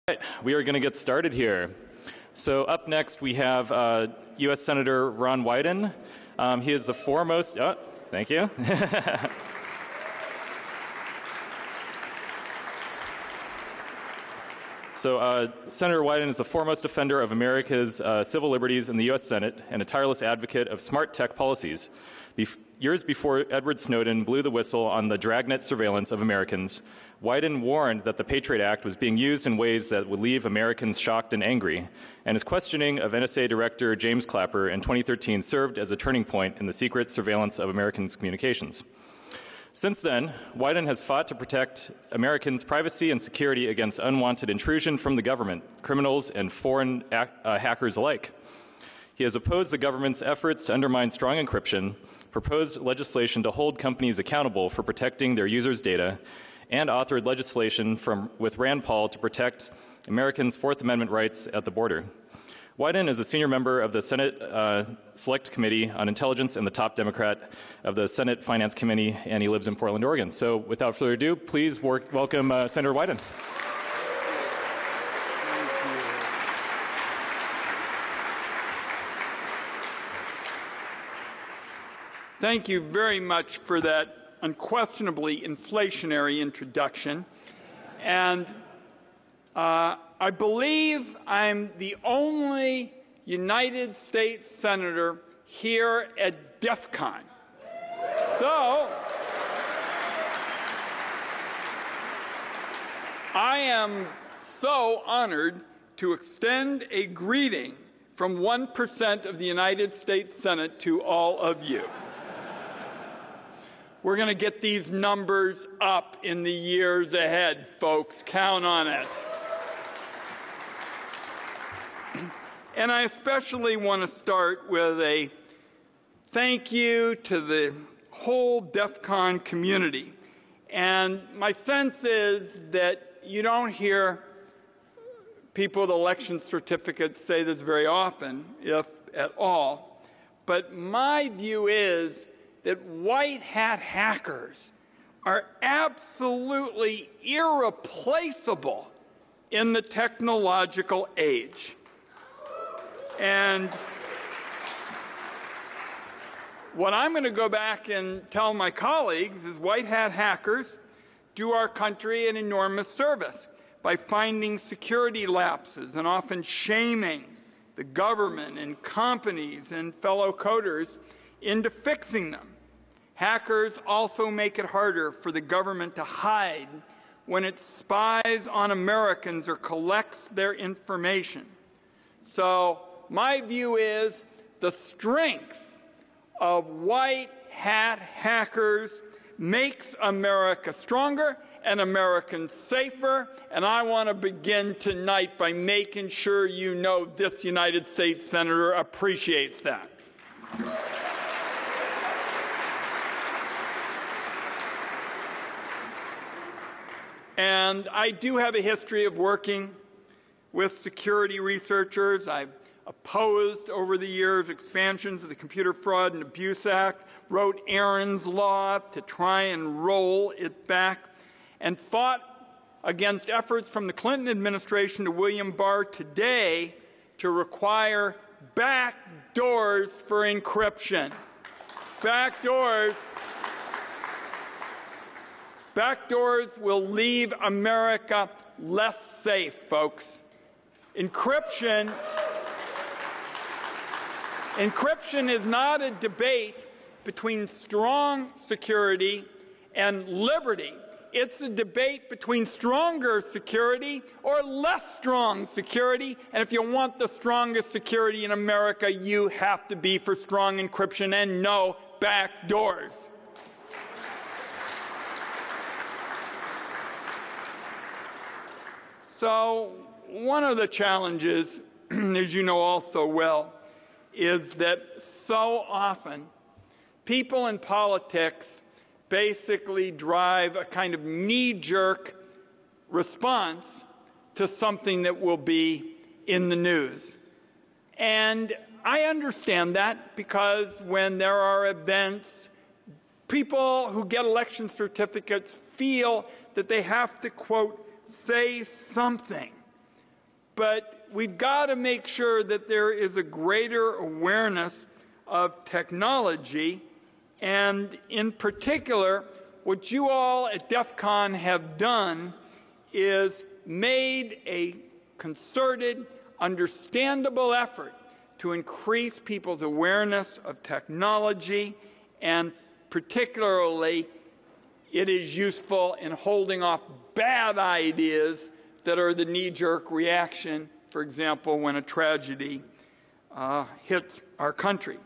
Right, we are going to get started here. So up next we have U.S. Senator Ron Wyden. He is the foremost, thank you. So Senator Wyden is the foremost defender of America's civil liberties in the U.S. Senate and a tireless advocate of smart tech policies. Years before Edward Snowden blew the whistle on the dragnet surveillance of Americans, Wyden warned that the Patriot Act was being used in ways that would leave Americans shocked and angry, and his questioning of NSA Director James Clapper in 2013 served as a turning point in the secret surveillance of Americans' communications. Since then, Wyden has fought to protect Americans' privacy and security against unwanted intrusion from the government, criminals, and foreign hackers alike. He has opposed the government's efforts to undermine strong encryption, proposed legislation to hold companies accountable for protecting their users' data, and authored legislation with Rand Paul to protect Americans' Fourth Amendment rights at the border. Wyden is a senior member of the Senate Select Committee on Intelligence and the top Democrat of the Senate Finance Committee, and he lives in Portland, Oregon. So without further ado, please welcome Senator Wyden. Thank you very much for that unquestionably inflationary introduction. And I believe I'm the only United States Senator here at DEFCON. So I am so honored to extend a greeting from 1% of the United States Senate to all of you. We're going to get these numbers up in the years ahead, folks. Count on it. And I especially want to start with a thank you to the whole DEFCON community. And my sense is that you don't hear people with election certificates say this very often, if at all. But my view is that white hat hackers are absolutely irreplaceable in the technological age. And what I'm going to go back and tell my colleagues is white hat hackers do our country an enormous service by finding security lapses and often shaming the government and companies and fellow coders into fixing them. Hackers also make it harder for the government to hide when it spies on Americans or collects their information. So my view is the strength of white hat hackers makes America stronger and Americans safer, and I want to begin tonight by making sure you know this United States Senator appreciates that. And I do have a history of working with security researchers. I've opposed over the years expansions of the Computer Fraud and Abuse Act, wrote Aaron's Law to try and roll it back, and fought against efforts from the Clinton administration to William Barr today to require back doors for encryption. Back doors. Backdoors will leave America less safe, folks. Encryption is not a debate between strong security and liberty. It's a debate between stronger security or less strong security. And if you want the strongest security in America, you have to be for strong encryption and no backdoors. So one of the challenges, as you know all so well, is that so often people in politics basically drive a kind of knee-jerk response to something that will be in the news. And I understand that because when there are events, people who get election certificates feel that they have to, quote, say something But we've got to make sure that there is a greater awareness of technology, and in particular, what you all at DEFCON have done is made a concerted, understandable effort to increase people's awareness of technology, and particularly it is useful in holding off bad ideas that are the knee-jerk reaction, for example, when a tragedy hits our country.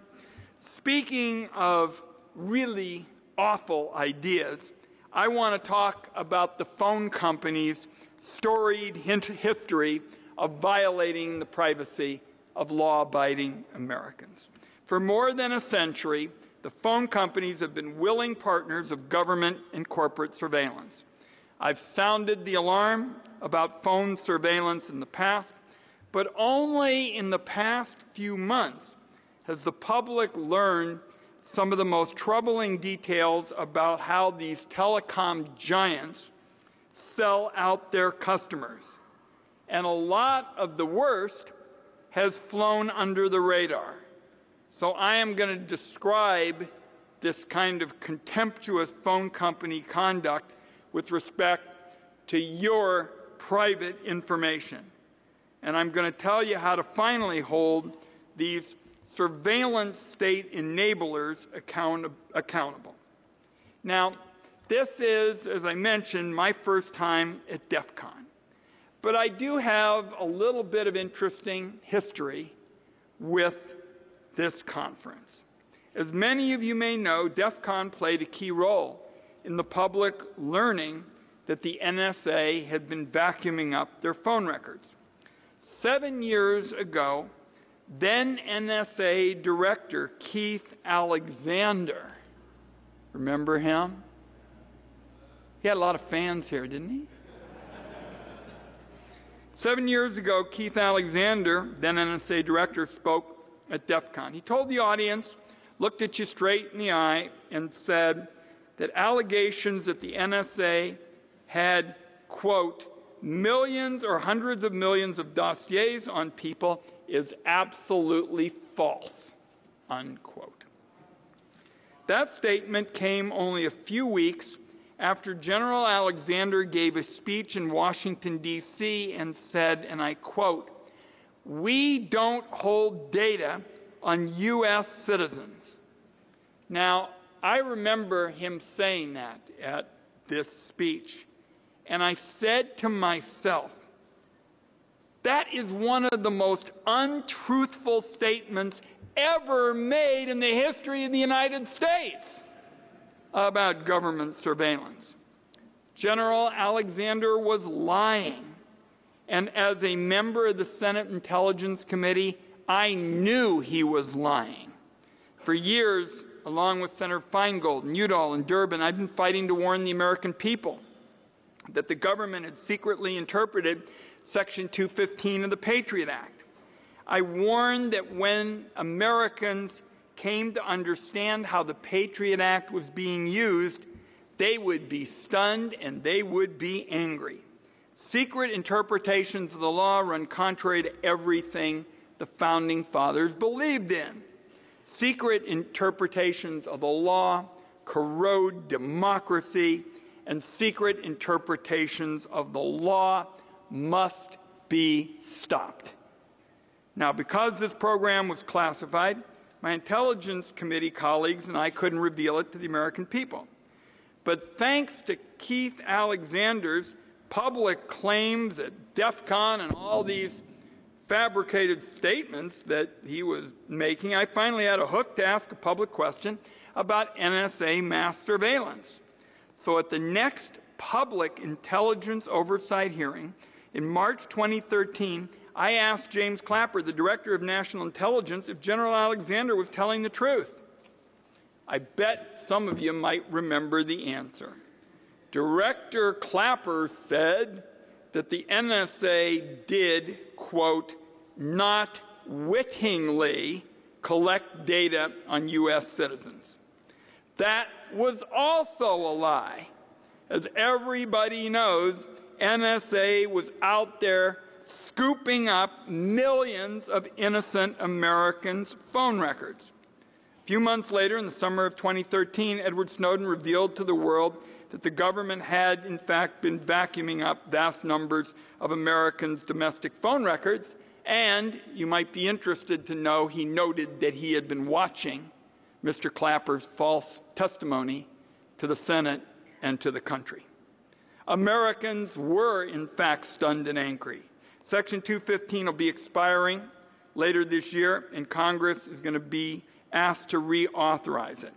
Speaking of really awful ideas, I want to talk about the phone companies' storied history of violating the privacy of law-abiding Americans. For more than a century, the phone companies have been willing partners of government and corporate surveillance. I've sounded the alarm about phone surveillance in the past, but only in the past few months has the public learned some of the most troubling details about how these telecom giants sell out their customers. And a lot of the worst has flown under the radar. So I am going to describe this kind of contemptuous phone company conduct with respect to your private information. And I'm going to tell you how to finally hold these surveillance state enablers accountable. Now, this is, as I mentioned, my first time at DEFCON. But I do have a little bit of interesting history with this conference. As many of you may know, DEFCON played a key role in the public learning that the NSA had been vacuuming up their phone records. 7 years ago, then NSA Director Keith Alexander, remember him? He had a lot of fans here, didn't he? 7 years ago, Keith Alexander, then NSA Director, spoke at DEFCON. He told the audience, looked at you straight in the eye, and said that allegations that the NSA had, quote, millions or hundreds of millions of dossiers on people is absolutely false, unquote. That statement came only a few weeks after General Alexander gave a speech in Washington, D.C. and said, and I quote, "We don't hold data on U.S. citizens." Now, I remember him saying that at this speech, and I said to myself, that is one of the most untruthful statements ever made in the history of the United States about government surveillance. General Alexander was lying, and as a member of the Senate Intelligence Committee, I knew he was lying. For years, along with Senator Feingold and Udall and Durbin, I've been fighting to warn the American people that the government had secretly interpreted Section 215 of the Patriot Act. I warned that when Americans came to understand how the Patriot Act was being used, they would be stunned and they would be angry. Secret interpretations of the law run contrary to everything the Founding Fathers believed in. Secret interpretations of the law corrode democracy, and secret interpretations of the law must be stopped. Now, because this program was classified, my Intelligence Committee colleagues and I couldn't reveal it to the American people. But thanks to Keith Alexander's public claims at DEFCON and all these fabricated statements that he was making, I finally had a hook to ask a public question about NSA mass surveillance. So at the next public intelligence oversight hearing in March 2013, I asked James Clapper, the Director of National Intelligence, if General Alexander was telling the truth. I bet some of you might remember the answer. Director Clapper said that the NSA did, quote, not wittingly collect data on U.S. citizens. That was also a lie. As everybody knows, NSA was out there scooping up millions of innocent Americans' phone records. A few months later, in the summer of 2013, Edward Snowden revealed to the world that the government had, in fact, been vacuuming up vast numbers of Americans' domestic phone records, and you might be interested to know he noted that he had been watching Mr. Clapper's false testimony to the Senate and to the country. Americans were, in fact, stunned and angry. Section 215 will be expiring later this year, and Congress is going to be asked to reauthorize it.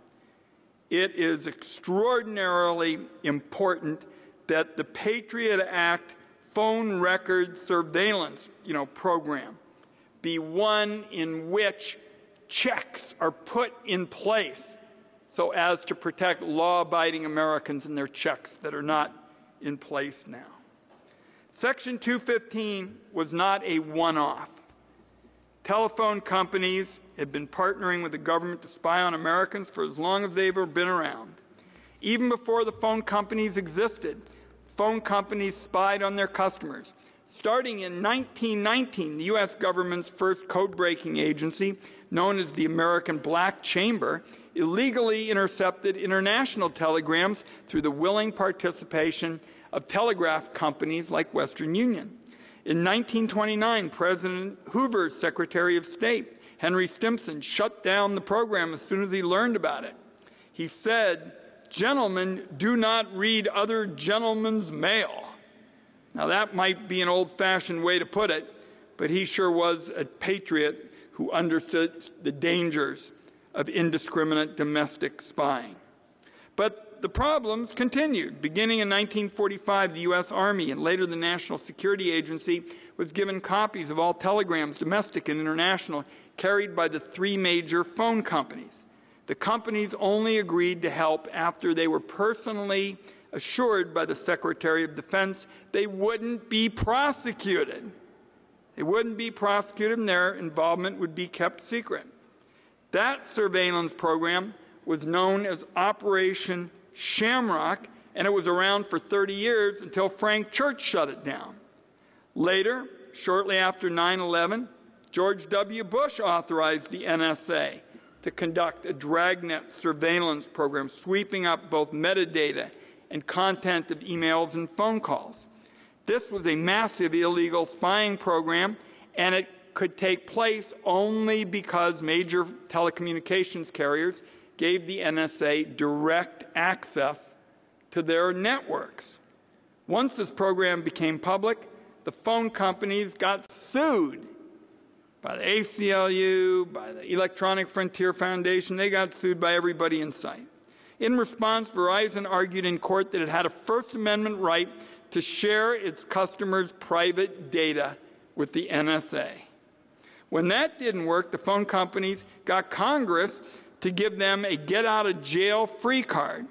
It is extraordinarily important that the Patriot Act phone record surveillance, program be one in which checks are put in place so as to protect law-abiding Americans and their checks that are not in place now. Section 215 was not a one-off. Telephone companies have been partnering with the government to spy on Americans for as long as they've ever been around. Even before the phone companies existed, phone companies spied on their customers. Starting in 1919, the U.S. government's first code-breaking agency, known as the American Black Chamber, illegally intercepted international telegrams through the willing participation of telegraph companies like Western Union. In 1929, President Hoover's Secretary of State, Henry Stimson, shut down the program as soon as he learned about it. He said, "Gentlemen, do not read other gentlemen's mail." Now, that might be an old-fashioned way to put it, but he sure was a patriot who understood the dangers of indiscriminate domestic spying. But the problems continued. Beginning in 1945, the U.S. Army and later the National Security Agency was given copies of all telegrams, domestic and international, carried by the three major phone companies. The companies only agreed to help after they were personally assured by the Secretary of Defense they wouldn't be prosecuted. They wouldn't be prosecuted and their involvement would be kept secret. That surveillance program was known as Operation Shamrock, and it was around for 30 years until Frank Church shut it down. Later, shortly after 9/11, George W. Bush authorized the NSA to conduct a dragnet surveillance program, sweeping up both metadata and content of emails and phone calls. This was a massive illegal spying program, and it could take place only because major telecommunications carriers gave the NSA direct access to their networks. Once this program became public, the phone companies got sued by the ACLU, by the Electronic Frontier Foundation. They got sued by everybody in sight. In response, Verizon argued in court that it had a First Amendment right to share its customers' private data with the NSA. When that didn't work, the phone companies got Congress to give them a get-out-of-jail-free card.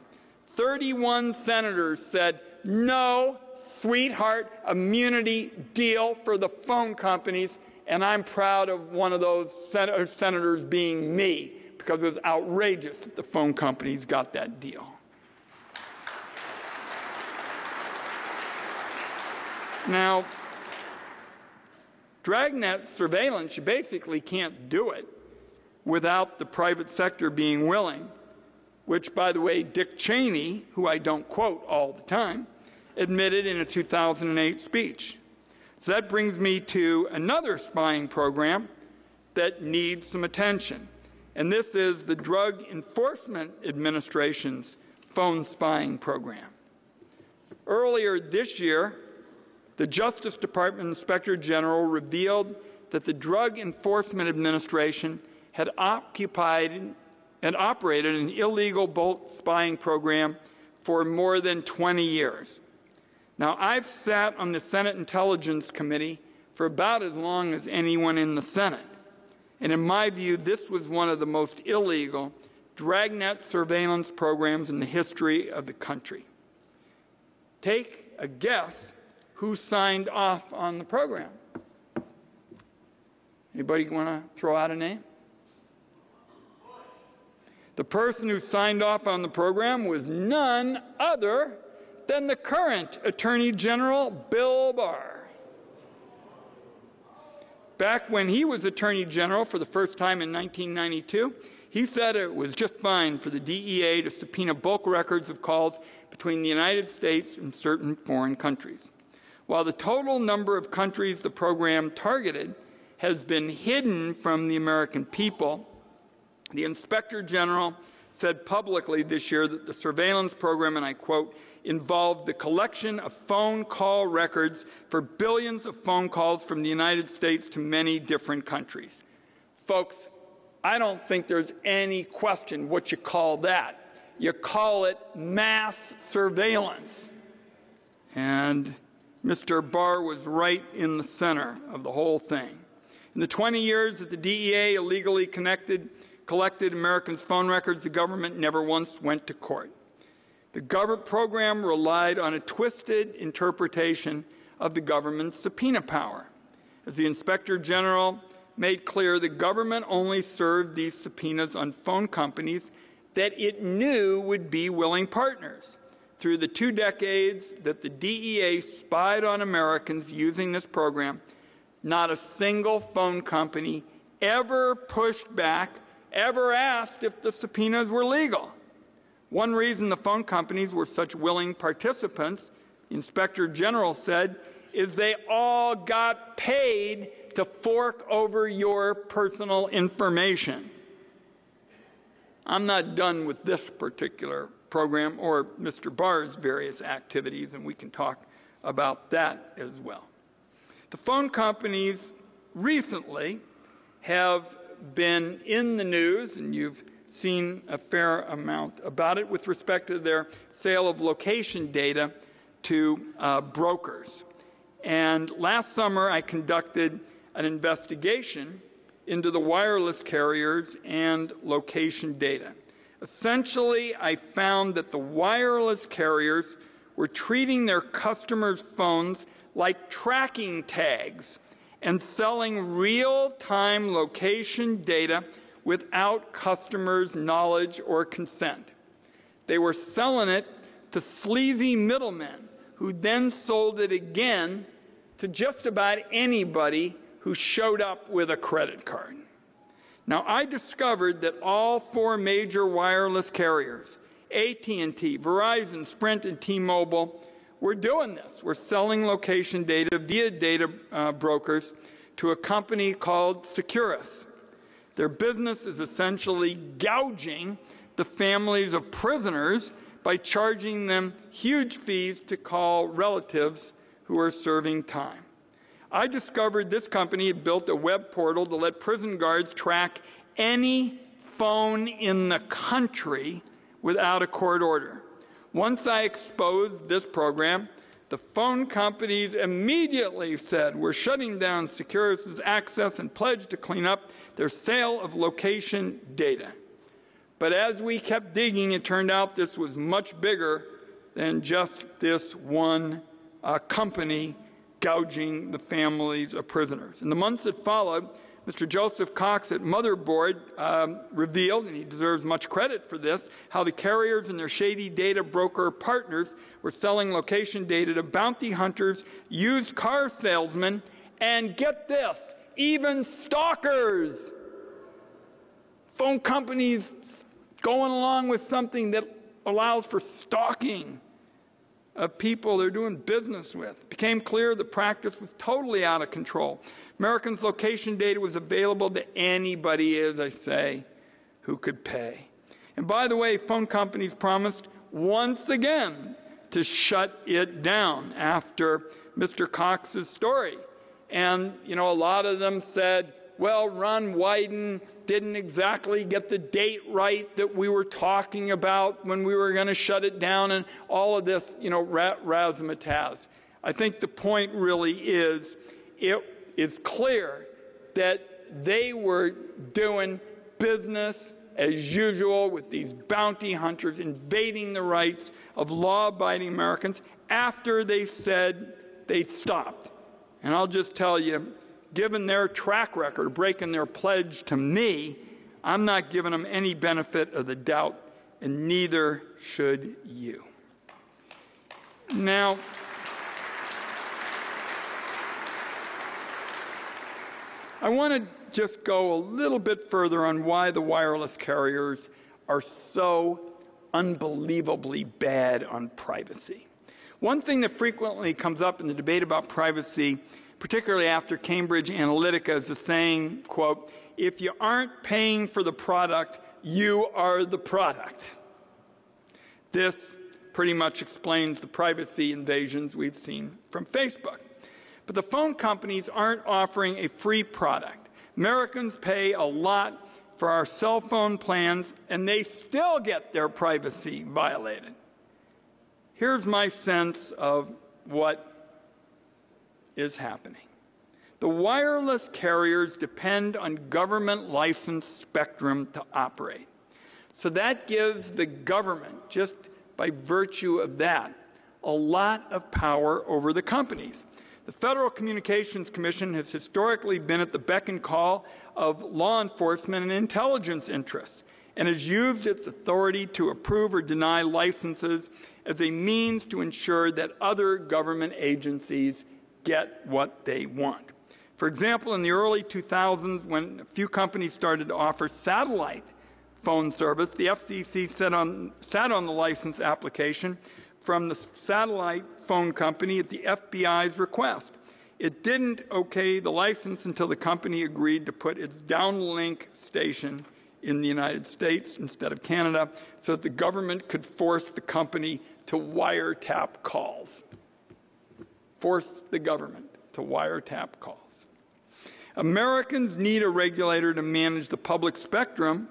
31 senators said, "No, sweetheart, immunity deal for the phone companies," and I'm proud of one of those senators being me, because it was outrageous that the phone companies got that deal. Now, dragnet surveillance, you basically can't do it without the private sector being willing, which, by the way, Dick Cheney, who I don't quote all the time, admitted in a 2008 speech. So that brings me to another spying program that needs some attention, and this is the Drug Enforcement Administration's phone spying program. Earlier this year, the Justice Department Inspector General revealed that the Drug Enforcement Administration had occupied and operated an illegal bulk spying program for more than 20 years. Now, I've sat on the Senate Intelligence Committee for about as long as anyone in the Senate. And in my view, this was one of the most illegal dragnet surveillance programs in the history of the country. Take a guess who signed off on the program. Anybody want to throw out a name? The person who signed off on the program was none other than the current Attorney General, Bill Barr. Back when he was Attorney General for the first time in 1992, he said it was just fine for the DEA to subpoena bulk records of calls between the United States and certain foreign countries. While the total number of countries the program targeted has been hidden from the American people, the Inspector General said publicly this year that the surveillance program, and I quote, involved the collection of phone call records for billions of phone calls from the United States to many different countries. Folks, I don't think there's any question what you call that. You call it mass surveillance. And Mr. Barr was right in the center of the whole thing. In the 20 years that the DEA illegally collected Americans' phone records, the government never once went to court. The government program relied on a twisted interpretation of the government's subpoena power. As the Inspector General made clear, the government only served these subpoenas on phone companies that it knew would be willing partners. Through the 2 decades that the DEA spied on Americans using this program, not a single phone company ever pushed back, ever asked if the subpoenas were legal. One reason the phone companies were such willing participants, the Inspector General said, is they all got paid to fork over your personal information. I'm not done with this particular program or Mr. Barr's various activities, and we can talk about that as well. The phone companies recently have been in the news, and you've seen a fair amount about it with respect to their sale of location data to brokers. And last summer, I conducted an investigation into the wireless carriers and location data. Essentially, I found that the wireless carriers were treating their customers' phones like tracking tags and selling real-time location data without customers' knowledge or consent. They were selling it to sleazy middlemen who then sold it again to just about anybody who showed up with a credit card. Now, I discovered that all 4 major wireless carriers, AT&T, Verizon, Sprint, and T-Mobile, were doing this. We're selling location data via data brokers to a company called Securus. Their business is essentially gouging the families of prisoners by charging them huge fees to call relatives who are serving time. I discovered this company had built a web portal to let prison guards track any phone in the country without a court order. Once I exposed this program, the phone companies immediately said, we're shutting down Securus's access and pledged to clean up their sale of location data. But as we kept digging, it turned out this was much bigger than just this one company gouging the families of prisoners. In the months that followed, Mr. Joseph Cox at Motherboard revealed, and he deserves much credit for this, how the carriers and their shady data broker partners were selling location data to bounty hunters, used car salesmen, and get this, even stalkers. Phone companies going along with something that allows for stalking of people they're doing business with. It became clear the practice was totally out of control. Americans' location data was available to anybody, as I say, who could pay. And by the way, phone companies promised once again to shut it down after Mr. Cox's story. And, you know, a lot of them said, well, Ron Wyden didn't exactly get the date right that we were talking about when we were going to shut it down, and all of this, you know, razzmatazz. I think the point really is, it is clear that they were doing business as usual with these bounty hunters, invading the rights of law-abiding Americans after they said they stopped. And I'll just tell you, given their track record of breaking their pledge to me, I'm not giving them any benefit of the doubt, and neither should you. Now, I want to just go a little bit further on why the wireless carriers are so unbelievably bad on privacy. One thing that frequently comes up in the debate about privacy, particularly after Cambridge Analytica, is the saying, quote, "If you aren't paying for the product, you are the product." This pretty much explains the privacy invasions we've seen from Facebook. But the phone companies aren't offering a free product. Americans pay a lot for our cell phone plans, and they still get their privacy violated. Here's my sense of what is happening. The wireless carriers depend on government licensed spectrum to operate. So that gives the government, just by virtue of that, a lot of power over the companies. The Federal Communications Commission has historically been at the beck and call of law enforcement and intelligence interests, and has used its authority to approve or deny licenses as a means to ensure that other government agencies get what they want. For example, in the early 2000s, when a few companies started to offer satellite phone service, the FCC sat on the license application from the satellite phone company at the FBI's request. It didn't okay the license until the company agreed to put its downlink station in the United States instead of Canada, so that the government could force the company to wiretap calls. Force the government to wiretap calls. Americans need a regulator to manage the public spectrum,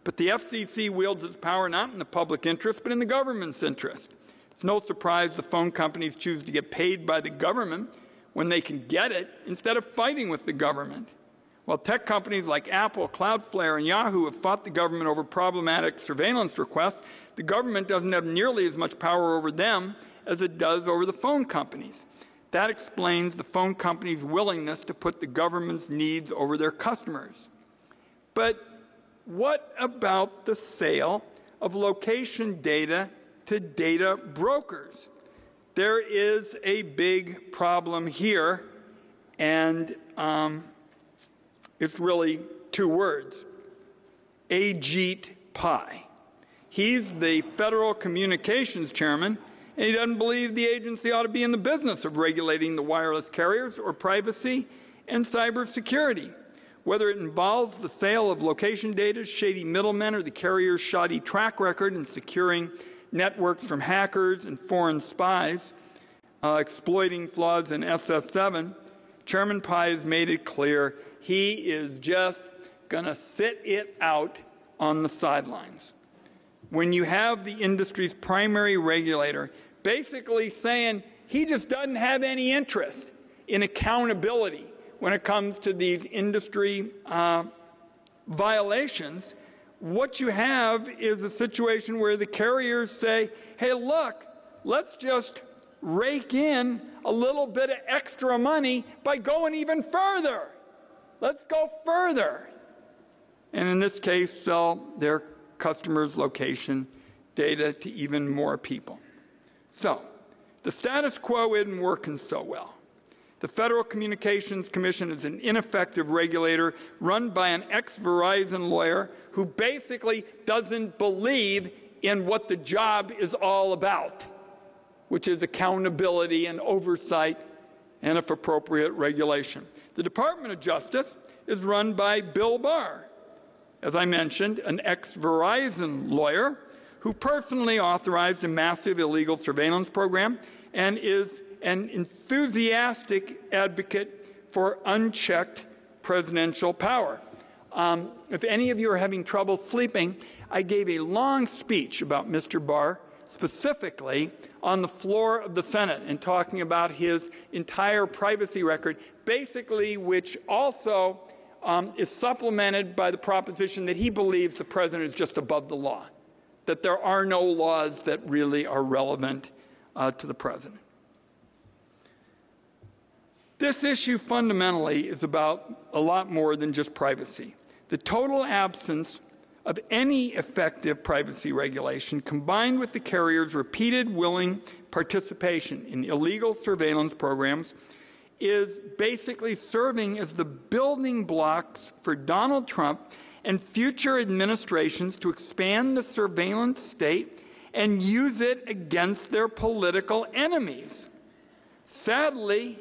but the FCC wields its power not in the public interest, but in the government's interest. It's no surprise the phone companies choose to get paid by the government when they can get it instead of fighting with the government. While tech companies like Apple, Cloudflare, and Yahoo have fought the government over problematic surveillance requests, the government doesn't have nearly as much power over them as it does over the phone companies. That explains the phone companies' willingness to put the government's needs over their customers. But what about the sale of location data to data brokers? There is a big problem here, and it's really two words: Ajit Pai. He's the Federal Communications Chairman, and he doesn't believe the agency ought to be in the business of regulating the wireless carriers or privacy and cybersecurity. Whether it involves the sale of location data, shady middlemen, or the carrier's shoddy track record in securing networks from hackers and foreign spies, exploiting flaws in SS7, Chairman Pai has made it clear he is just going to sit it out on the sidelines. When you have the industry's primary regulator basically saying he just doesn't have any interest in accountability when it comes to these industry violations, what you have is a situation where the carriers say, hey, look, let's just rake in a little bit of extra money by going even further. Let's go further. And in this case, sell their customers' location data to even more people. So, the status quo isn't working so well. The Federal Communications Commission is an ineffective regulator run by an ex-Verizon lawyer who basically doesn't believe in what the job is all about, which is accountability and oversight and, if appropriate, regulation. The Department of Justice is run by Bill Barr, as I mentioned, an ex-Verizon lawyer who personally authorized a massive illegal surveillance program and is an enthusiastic advocate for unchecked presidential power. If any of you are having trouble sleeping, I gave a long speech about Mr. Barr, specifically on the floor of the Senate, and talking about his entire privacy record, basically which also is supplemented by the proposition that he believes the president is just above the law, that there are no laws that really are relevant to the president. This issue fundamentally is about a lot more than just privacy. The total absence of any effective privacy regulation, combined with the carrier's repeated willing participation in illegal surveillance programs, is basically serving as the building blocks for Donald Trump and future administrations to expand the surveillance state and use it against their political enemies. Sadly,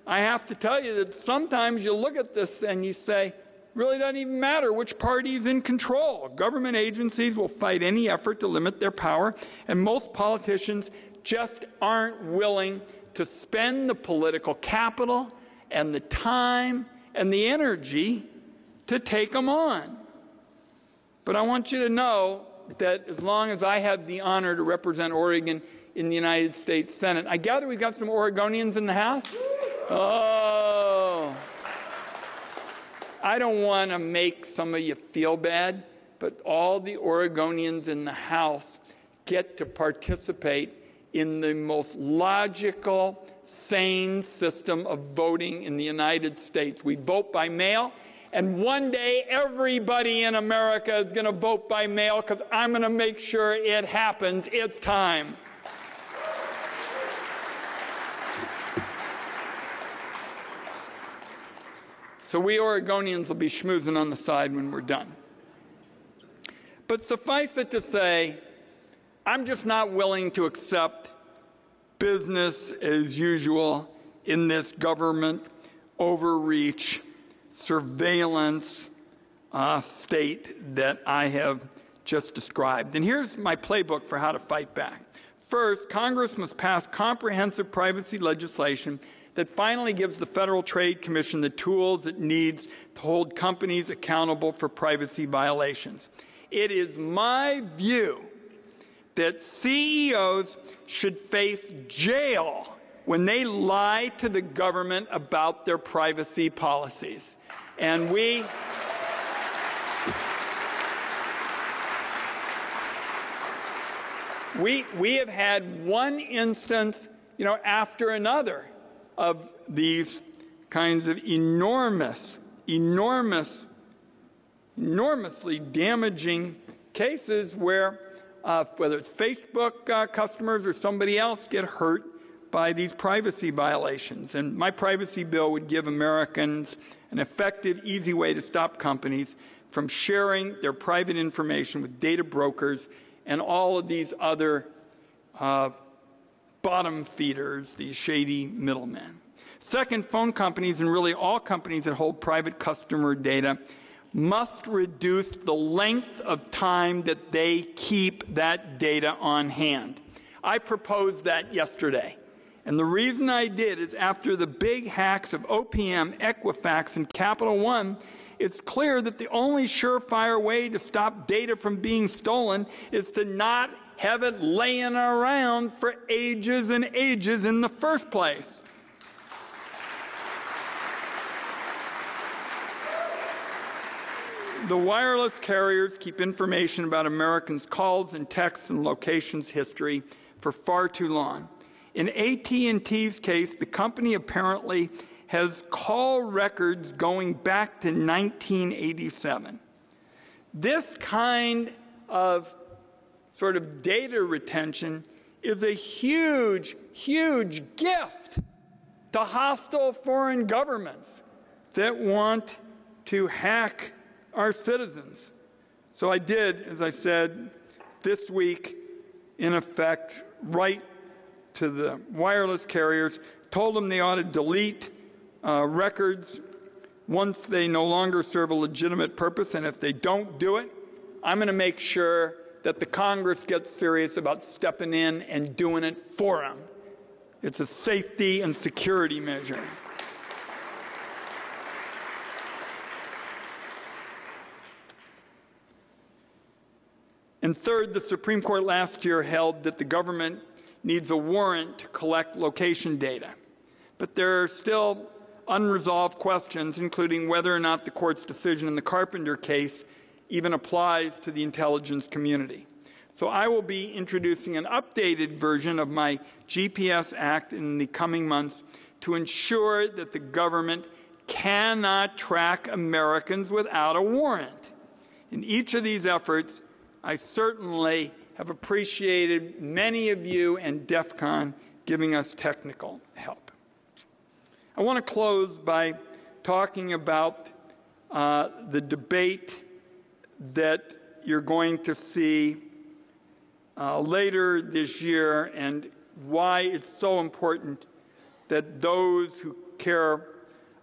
I have to tell you that sometimes you look at this and you say, really doesn't even matter which party is in control. Government agencies will fight any effort to limit their power, and most politicians just aren't willing to spend the political capital and the time and the energy to take them on. But I want you to know that as long as I have the honor to represent Oregon in the United States Senate, I gather we've got some Oregonians in the House? Oh. I don't want to make some of you feel bad, but all the Oregonians in the House get to participate in the most logical, sane system of voting in the United States. We vote by mail, and one day everybody in America is going to vote by mail because I'm going to make sure it happens. It's time. So we Oregonians will be schmoozing on the side when we're done. But suffice it to say, I'm just not willing to accept business as usual in this government overreach, surveillance state that I have just described. And here's my playbook for how to fight back. First, Congress must pass comprehensive privacy legislation that finally gives the Federal Trade Commission the tools it needs to hold companies accountable for privacy violations. It is my view that CEOs should face jail when they lie to the government about their privacy policies. And we have had one instance, after another of these kinds of enormously damaging cases where whether it's Facebook customers or somebody else get hurt by these privacy violations. And my privacy bill would give Americans an effective, easy way to stop companies from sharing their private information with data brokers and all of these other bottom feeders, these shady middlemen. Second, phone companies and really all companies that hold private customer data must reduce the length of time that they keep that data on hand. I proposed that yesterday. And the reason I did is after the big hacks of OPM, Equifax, and Capital One, it's clear that the only surefire way to stop data from being stolen is to not have it laying around for ages and ages in the first place. The wireless carriers keep information about Americans' calls and texts and locations history for far too long. In AT&T's case, the company apparently has call records going back to 1987. This kind of sort of data retention is a huge, huge gift to hostile foreign governments that want to hack our citizens. So I did, as I said, this week, in effect, write to the wireless carriers, told them they ought to delete records once they no longer serve a legitimate purpose, and if they don't do it, I'm going to make sure that the Congress gets serious about stepping in and doing it for them. It's a safety and security measure. And third, the Supreme Court last year held that the government needs a warrant to collect location data. But there are still unresolved questions, including whether or not the court's decision in the Carpenter case even applies to the intelligence community. So I will be introducing an updated version of my GPS Act in the coming months to ensure that the government cannot track Americans without a warrant. In each of these efforts, I certainly have appreciated many of you and DEFCON giving us technical help. I want to close by talking about the debate that you're going to see later this year and why it's so important that those who care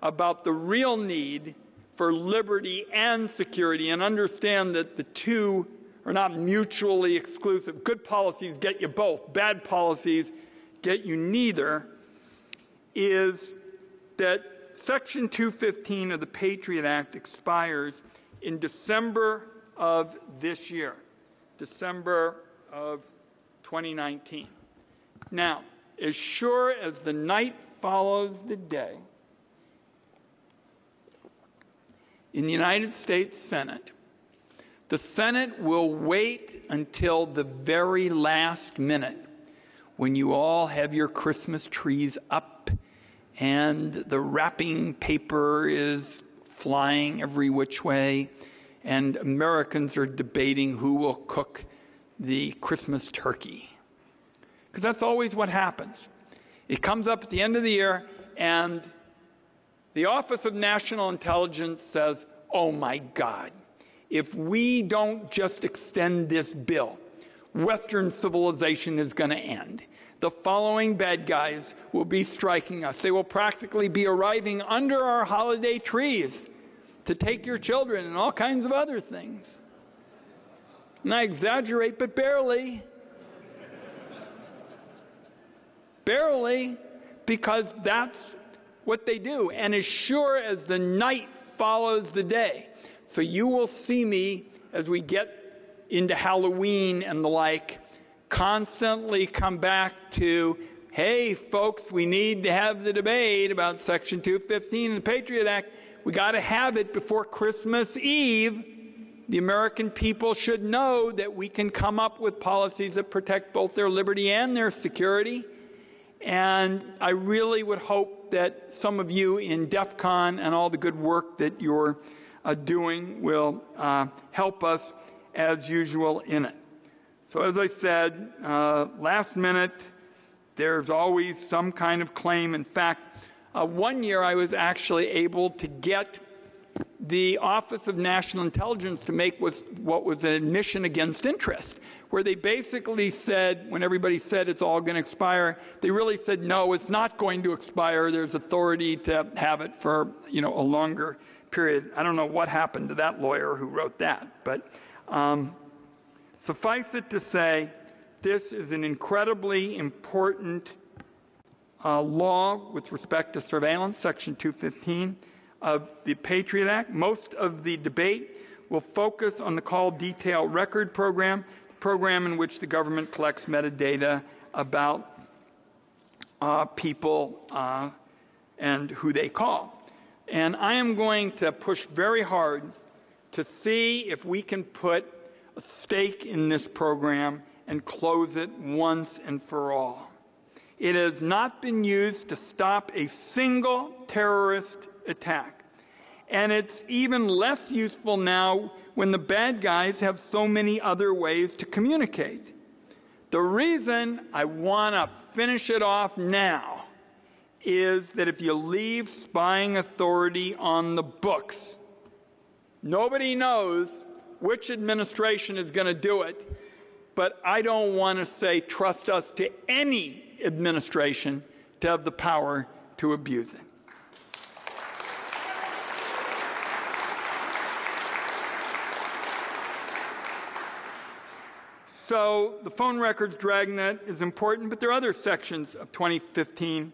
about the real need for liberty and security and understand that the two are not mutually exclusive. Good policies get you both. Bad policies get you neither. Is that Section 215 of the Patriot Act expires in December of this year, December of 2019. Now, as sure as the night follows the day, in the United States Senate, the Senate will wait until the very last minute when you all have your Christmas trees up and the wrapping paper is flying every which way and Americans are debating who will cook the Christmas turkey. Because that's always what happens. It comes up at the end of the year and the Office of National Intelligence says, oh my God, if we don't just extend this bill, Western civilization is going to end. The following bad guys will be striking us. They will practically be arriving under our holiday trees to take your children and all kinds of other things. And I exaggerate, but barely. Barely, because that's what they do. And as sure as the night follows the day. So you will see me as we get into Halloween and the like, constantly come back to, hey, folks, we need to have the debate about Section 215 of the Patriot Act. We got to have it before Christmas Eve. The American people should know that we can come up with policies that protect both their liberty and their security. And I really would hope that some of you in DEFCON and all the good work that you're doing will help us as usual in it. So as I said, last minute, there's always some kind of claim. In fact, one year I was actually able to get the Office of National Intelligence to make what was an admission against interest, where they basically said, when everybody said it's all going to expire, they really said, no, it's not going to expire. There's authority to have it for, a longer period. I don't know what happened to that lawyer who wrote that, but suffice it to say, this is an incredibly important law with respect to surveillance, Section 215 of the Patriot Act. Most of the debate will focus on the call detail record program, in which the government collects metadata about people and who they call. And I am going to push very hard to see if we can put a stake in this program and close it once and for all. It has not been used to stop a single terrorist attack. And it's even less useful now when the bad guys have so many other ways to communicate. The reason I want to finish it off now is that if you leave spying authority on the books, nobody knows which administration is going to do it, but I don't want to say trust us to any administration to have the power to abuse it. So the phone records dragnet is important, but there are other sections of 215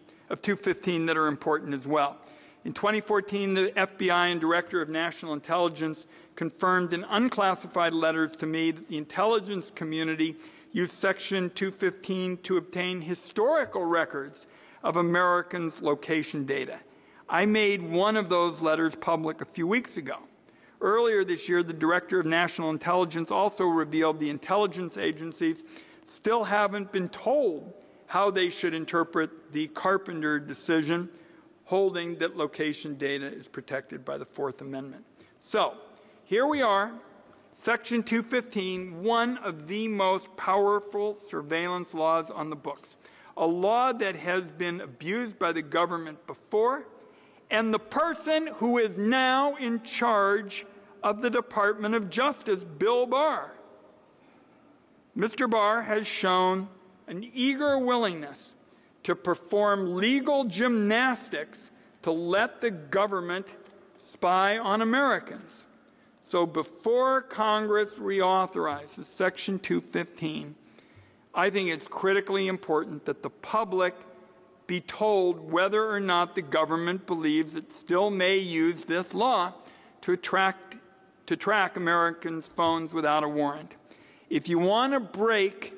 that are important as well. In 2014, the FBI and Director of National Intelligence confirmed in unclassified letters to me that the intelligence community used Section 215 to obtain historical records of Americans' location data. I made one of those letters public a few weeks ago. Earlier this year, the Director of National Intelligence also revealed the intelligence agencies still haven't been told how they should interpret the Carpenter decision, holding that location data is protected by the Fourth Amendment. So, here we are, Section 215, one of the most powerful surveillance laws on the books. A law that has been abused by the government before, and the person who is now in charge of the Department of Justice, Bill Barr. Mr. Barr has shown an eager willingness to perform legal gymnastics to let the government spy on Americans. So before Congress reauthorizes Section 215, I think it's critically important that the public be told whether or not the government believes it still may use this law to track Americans' phones without a warrant. If you want to break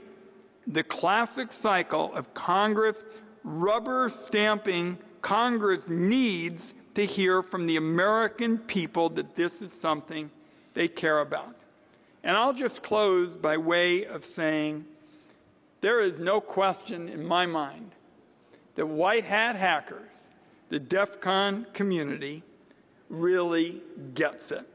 the classic cycle of Congress rubber stamping, Congress needs to hear from the American people that this is something they care about. And I'll just close by way of saying there is no question in my mind that white hat hackers, the DEFCON community, really gets it.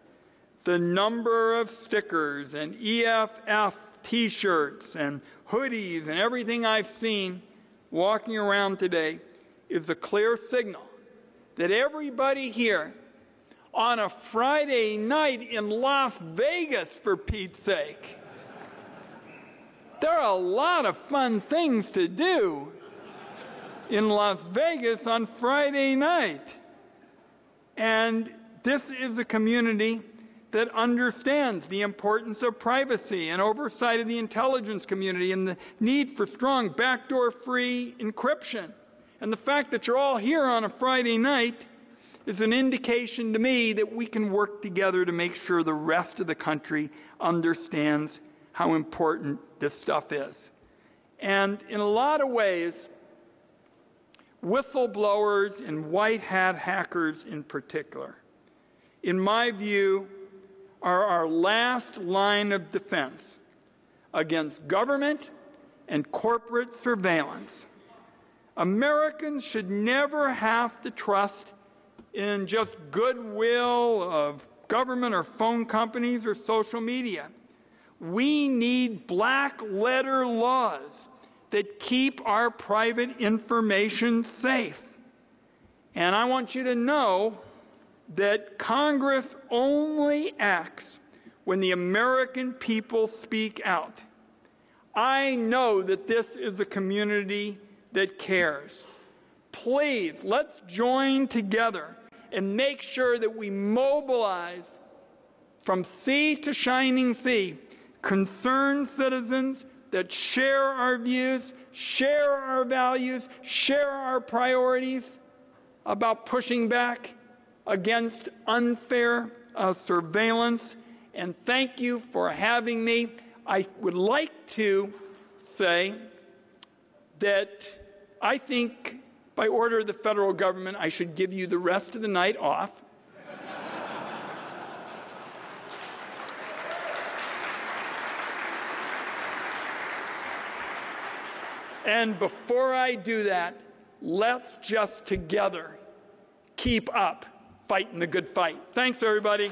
The number of stickers and EFF T-shirts and hoodies and everything I've seen walking around today is a clear signal that everybody here on a Friday night in Las Vegas, for Pete's sake, there are a lot of fun things to do in Las Vegas on Friday night. And this is a community that understands the importance of privacy and oversight of the intelligence community and the need for strong backdoor-free encryption. And the fact that you're all here on a Friday night is an indication to me that we can work together to make sure the rest of the country understands how important this stuff is. And in a lot of ways, whistleblowers and white hat hackers in particular, in my view, are our last line of defense against government and corporate surveillance. Americans should never have to trust in just goodwill of government or phone companies or social media. We need black letter laws that keep our private information safe. And I want you to know that Congress only acts when the American people speak out. I know that this is a community that cares. Please, let's join together and make sure that we mobilize from sea to shining sea concerned citizens that share our views, share our values, share our priorities about pushing back against unfair surveillance. And thank you for having me. I would like to say that I think by order of the federal government, I should give you the rest of the night off. And before I do that, let's just together keep up fighting the good fight. Thanks, everybody.